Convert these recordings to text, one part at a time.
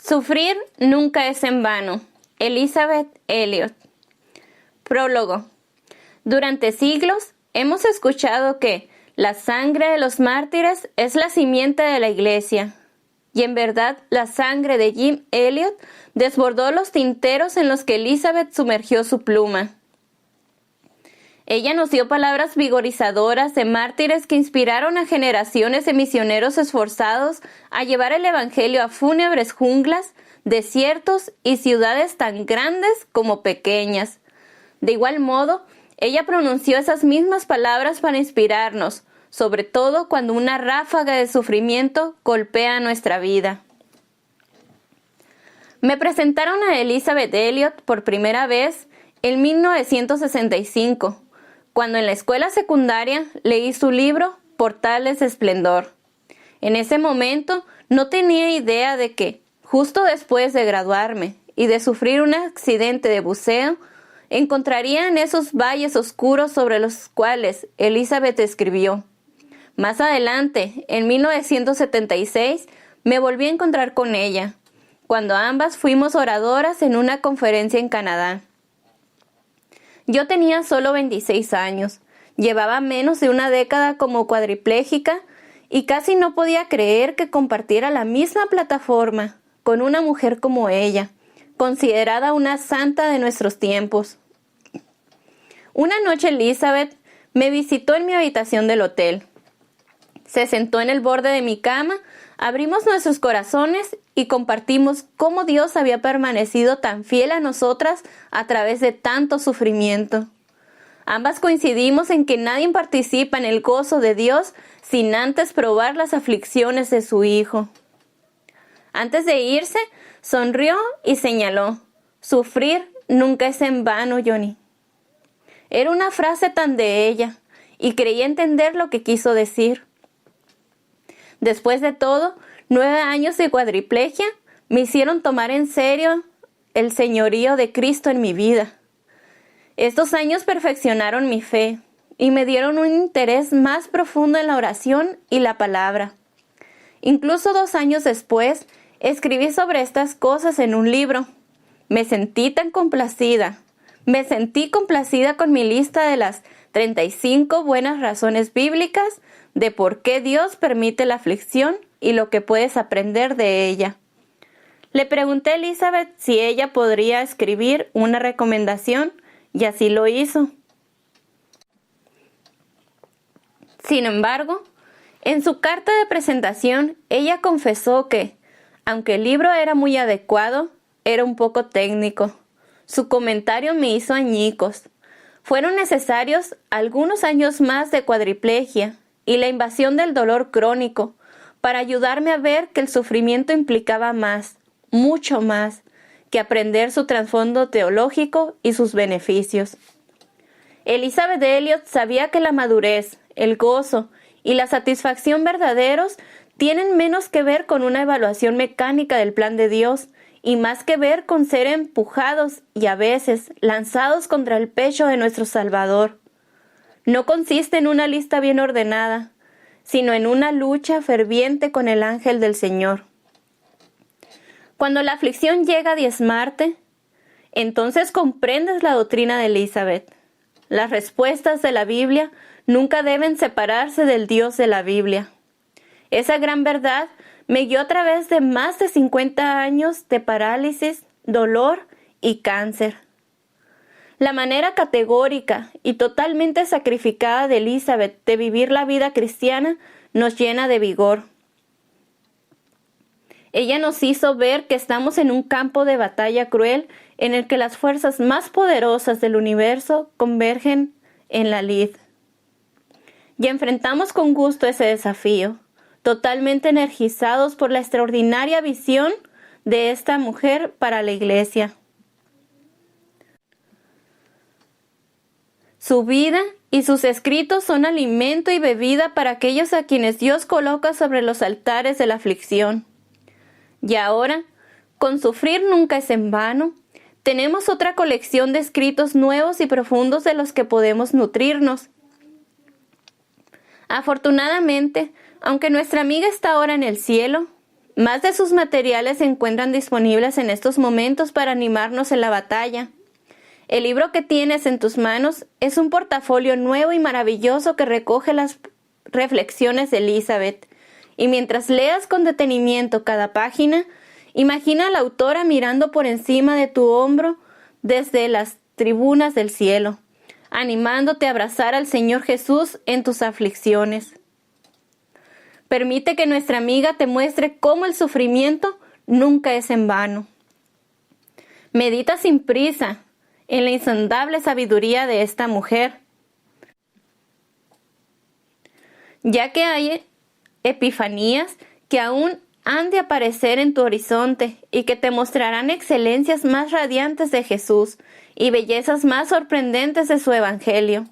Sufrir nunca es en vano. Elisabeth Elliot. Prólogo. Durante siglos hemos escuchado que la sangre de los mártires es la simiente de la Iglesia. Y en verdad, la sangre de Jim Elliot desbordó los tinteros en los que Elizabeth sumergió su pluma. Ella nos dio palabras vigorizadoras de mártires que inspiraron a generaciones de misioneros esforzados a llevar el Evangelio a fúnebres junglas, desiertos y ciudades tan grandes como pequeñas. De igual modo, ella pronunció esas mismas palabras para inspirarnos, sobre todo cuando una ráfaga de sufrimiento golpea nuestra vida. Me presentaron a Elisabeth Elliot por primera vez en 1965, cuando en la escuela secundaria leí su libro Portales de Esplendor. En ese momento no tenía idea de que, justo después de graduarme y de sufrir un accidente de buceo, encontraría en esos valles oscuros sobre los cuales Elizabeth escribió. Más adelante, en 1976, me volví a encontrar con ella, cuando ambas fuimos oradoras en una conferencia en Canadá. Yo tenía solo 26 años, llevaba menos de una década como cuadripléjica y casi no podía creer que compartiera la misma plataforma con una mujer como ella, considerada una santa de nuestros tiempos. Una noche Elizabeth me visitó en mi habitación del hotel. Se sentó en el borde de mi cama, abrimos nuestros corazones y compartimos cómo Dios había permanecido tan fiel a nosotras a través de tanto sufrimiento. Ambas coincidimos en que nadie participa en el gozo de Dios sin antes probar las aflicciones de su Hijo. Antes de irse, sonrió y señaló: «Sufrir nunca es en vano, Johnny». Era una frase tan de ella, y creí entender lo que quiso decir. Después de todo, 9 años de cuadriplegia me hicieron tomar en serio el señorío de Cristo en mi vida. Estos años perfeccionaron mi fe y me dieron un interés más profundo en la oración y la palabra. Incluso 2 años después, escribí sobre estas cosas en un libro. Me sentí complacida con mi lista de las 35 buenas razones bíblicas de por qué Dios permite la aflicción y lo que puedes aprender de ella. Le pregunté a Elizabeth si ella podría escribir una recomendación y así lo hizo. Sin embargo, en su carta de presentación, ella confesó que, aunque el libro era muy adecuado, era un poco técnico. Su comentario me hizo añicos. Fueron necesarios algunos años más de cuadriplegia y la invasión del dolor crónico para ayudarme a ver que el sufrimiento implicaba más, mucho más, que aprender su trasfondo teológico y sus beneficios. Elizabeth Elliot sabía que la madurez, el gozo y la satisfacción verdaderos tienen menos que ver con una evaluación mecánica del plan de Dios y más que ver con ser empujados y a veces lanzados contra el pecho de nuestro Salvador. No consiste en una lista bien ordenada, sino en una lucha ferviente con el ángel del Señor. Cuando la aflicción llega a diezmarte, entonces comprendes la doctrina de Elizabeth. Las respuestas de la Biblia nunca deben separarse del Dios de la Biblia. Esa gran verdad me guió a través de más de 50 años de parálisis, dolor y cáncer. La manera categórica y totalmente sacrificada de Elizabeth de vivir la vida cristiana nos llena de vigor. Ella nos hizo ver que estamos en un campo de batalla cruel en el que las fuerzas más poderosas del universo convergen en la lid. Y enfrentamos con gusto ese desafío, totalmente energizados por la extraordinaria visión de esta mujer para la Iglesia. Su vida y sus escritos son alimento y bebida para aquellos a quienes Dios coloca sobre los altares de la aflicción. Y ahora, con Sufrir nunca es en vano, tenemos otra colección de escritos nuevos y profundos de los que podemos nutrirnos. Afortunadamente, aunque nuestra amiga está ahora en el cielo, Más de sus materiales se encuentran disponibles en estos momentos para animarnos en la batalla. El libro que tienes en tus manos es un portafolio nuevo y maravilloso que recoge las reflexiones de Elizabeth. Y mientras leas con detenimiento cada página, imagina a la autora mirando por encima de tu hombro desde las tribunas del cielo, animándote a abrazar al Señor Jesús en tus aflicciones. Permite que nuestra amiga te muestre cómo el sufrimiento nunca es en vano. Medita sin prisa en la insondable sabiduría de esta mujer, ya que hay epifanías que aún han de aparecer en tu horizonte y que te mostrarán excelencias más radiantes de Jesús y bellezas más sorprendentes de su Evangelio.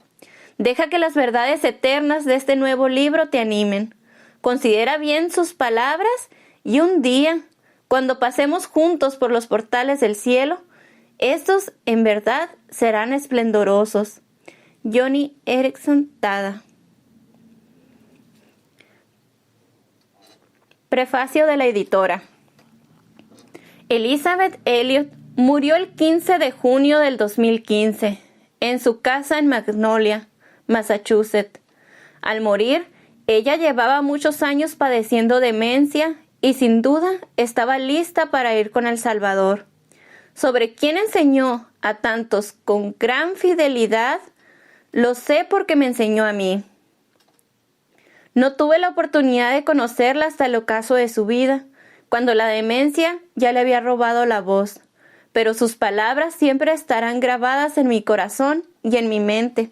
Deja que las verdades eternas de este nuevo libro te animen. Considera bien sus palabras y un día, cuando pasemos juntos por los portales del cielo, estos en verdad serán esplendorosos. Joni Eareckson Tada. Prefacio de la editora. Elizabeth Elliot murió el 15 de junio del 2015 en su casa en Magnolia, Massachusetts. Al morir, ella llevaba muchos años padeciendo demencia y sin duda estaba lista para ir con el Salvador, sobre quien enseñó a tantos con gran fidelidad. Lo sé porque me enseñó a mí. No tuve la oportunidad de conocerla hasta el ocaso de su vida, cuando la demencia ya le había robado la voz, pero sus palabras siempre estarán grabadas en mi corazón y en mi mente.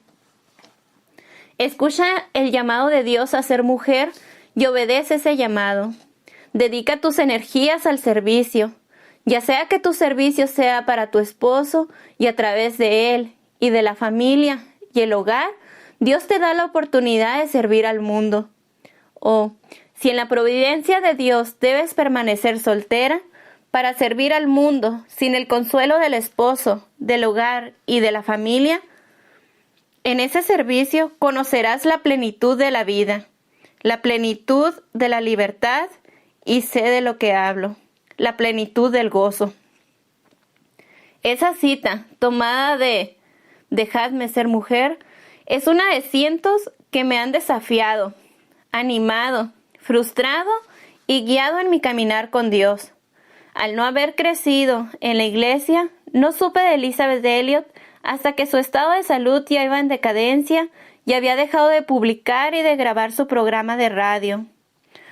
Escucha el llamado de Dios a ser mujer y obedece ese llamado. Dedica tus energías al servicio, ya sea que tu servicio sea para tu esposo y a través de él y de la familia y el hogar, Dios te da la oportunidad de servir al mundo. O, si en la providencia de Dios debes permanecer soltera, para servir al mundo sin el consuelo del esposo, del hogar y de la familia, en ese servicio conocerás la plenitud de la vida, la plenitud de la libertad, y sé de lo que hablo, la plenitud del gozo. Esa cita, tomada de Dejadme ser mujer, es una de cientos que me han desafiado, animado, frustrado y guiado en mi caminar con Dios. Al no haber crecido en la iglesia, no supe de Elizabeth Elliot hasta que su estado de salud ya iba en decadencia y había dejado de publicar y de grabar su programa de radio.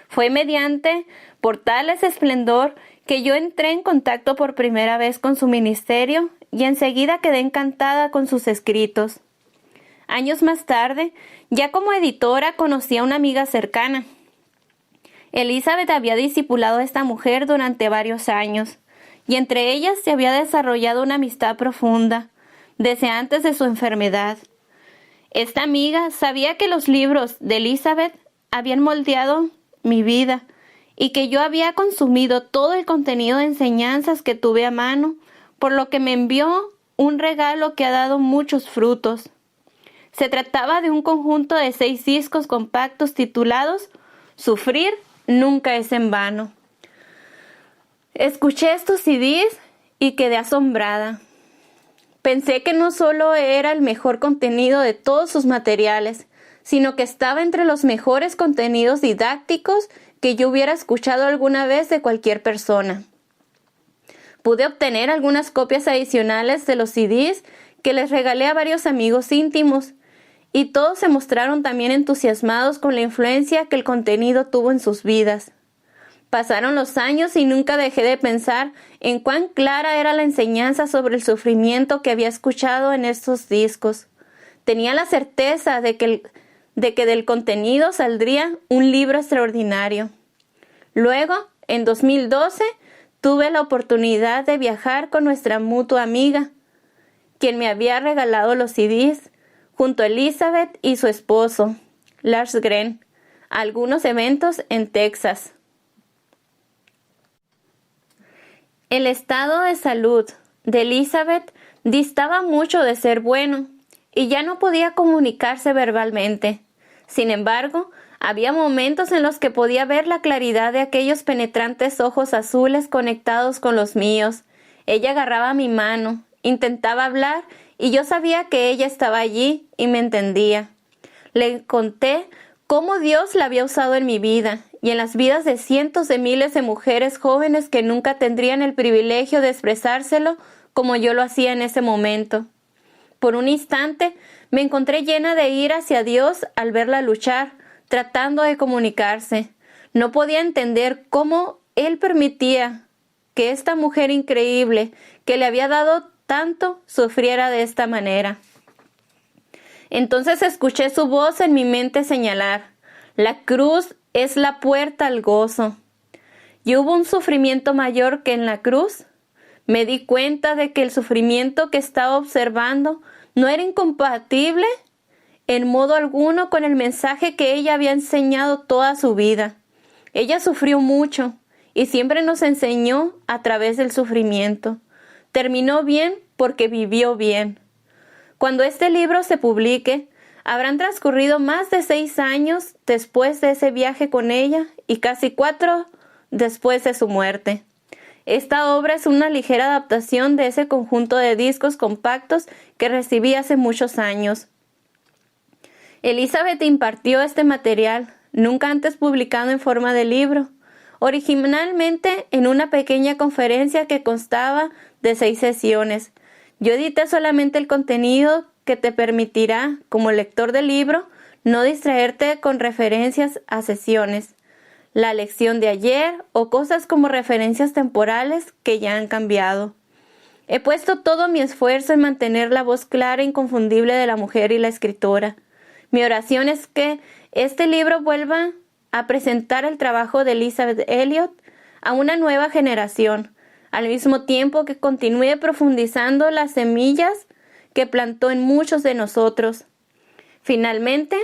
Fue mediante Portales Esplendor que yo entré en contacto por primera vez con su ministerio y enseguida quedé encantada con sus escritos. Años más tarde, ya como editora, conocí a una amiga cercana. Elizabeth había discipulado a esta mujer durante varios años, y entre ellas se había desarrollado una amistad profunda, desde antes de su enfermedad. Esta amiga sabía que los libros de Elizabeth habían moldeado mi vida, y que yo había consumido todo el contenido de enseñanzas que tuve a mano, por lo que me envió un regalo que ha dado muchos frutos. Se trataba de un conjunto de 6 discos compactos titulados Sufrir nunca es en vano. Escuché estos CDs y quedé asombrada. Pensé que no solo era el mejor contenido de todos sus materiales, sino que estaba entre los mejores contenidos didácticos que yo hubiera escuchado alguna vez de cualquier persona. Pude obtener algunas copias adicionales de los CDs que les regalé a varios amigos íntimos, y todos se mostraron también entusiasmados con la influencia que el contenido tuvo en sus vidas. Pasaron los años y nunca dejé de pensar en cuán clara era la enseñanza sobre el sufrimiento que había escuchado en estos discos. Tenía la certeza de que del contenido saldría un libro extraordinario. Luego, en 2012, tuve la oportunidad de viajar con nuestra mutua amiga, quien me había regalado los CDs, junto a Elizabeth y su esposo, Lars Gren, a algunos eventos en Texas. El estado de salud de Elizabeth distaba mucho de ser bueno y ya no podía comunicarse verbalmente. Sin embargo, Había momentos en los que podía ver la claridad de aquellos penetrantes ojos azules conectados con los míos. Ella agarraba mi mano, intentaba hablar y yo sabía que ella estaba allí y me entendía. Le conté cómo Dios la había usado en mi vida y en las vidas de cientos de miles de mujeres jóvenes que nunca tendrían el privilegio de expresárselo como yo lo hacía en ese momento. Por un instante me encontré llena de ira hacia Dios al verla luchar, tratando de comunicarse. No podía entender cómo Él permitía que esta mujer increíble, que le había dado tanto, sufriera de esta manera. Entonces escuché su voz en mi mente señalar: la cruz es la puerta al gozo. ¿Y hubo un sufrimiento mayor que en la cruz? Me di cuenta de que el sufrimiento que estaba observando no era incompatible en modo alguno con el mensaje que ella había enseñado toda su vida. Ella sufrió mucho y siempre nos enseñó a través del sufrimiento. Terminó bien porque vivió bien. Cuando este libro se publique, habrán transcurrido más de 6 años después de ese viaje con ella y casi 4 después de su muerte. Esta obra es una ligera adaptación de ese conjunto de discos compactos que recibí hace muchos años. Elizabeth impartió este material, nunca antes publicado en forma de libro, originalmente en una pequeña conferencia que constaba de 6 sesiones. Yo edité solamente el contenido que te permitirá, como lector del libro, no distraerte con referencias a sesiones, la lección de ayer o cosas como referencias temporales que ya han cambiado. He puesto todo mi esfuerzo en mantener la voz clara e inconfundible de la mujer y la escritora. Mi oración es que este libro vuelva a presentar el trabajo de Elizabeth Elliot a una nueva generación, al mismo tiempo que continúe profundizando las semillas que plantó en muchos de nosotros. Finalmente,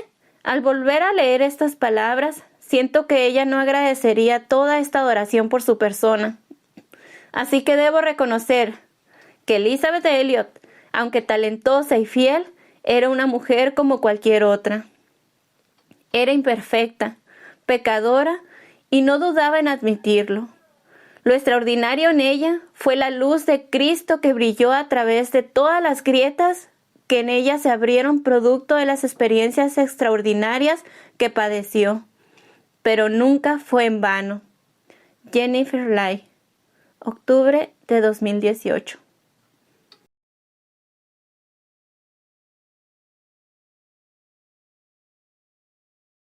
al volver a leer estas palabras, siento que ella no agradecería toda esta adoración por su persona. Así que debo reconocer que Elizabeth Elliot, aunque talentosa y fiel, era una mujer como cualquier otra. Era imperfecta, pecadora y no dudaba en admitirlo. Lo extraordinario en ella fue la luz de Cristo que brilló a través de todas las grietas que en ella se abrieron producto de las experiencias extraordinarias que padeció. Pero nunca fue en vano. Jennifer Lai, octubre de 2018.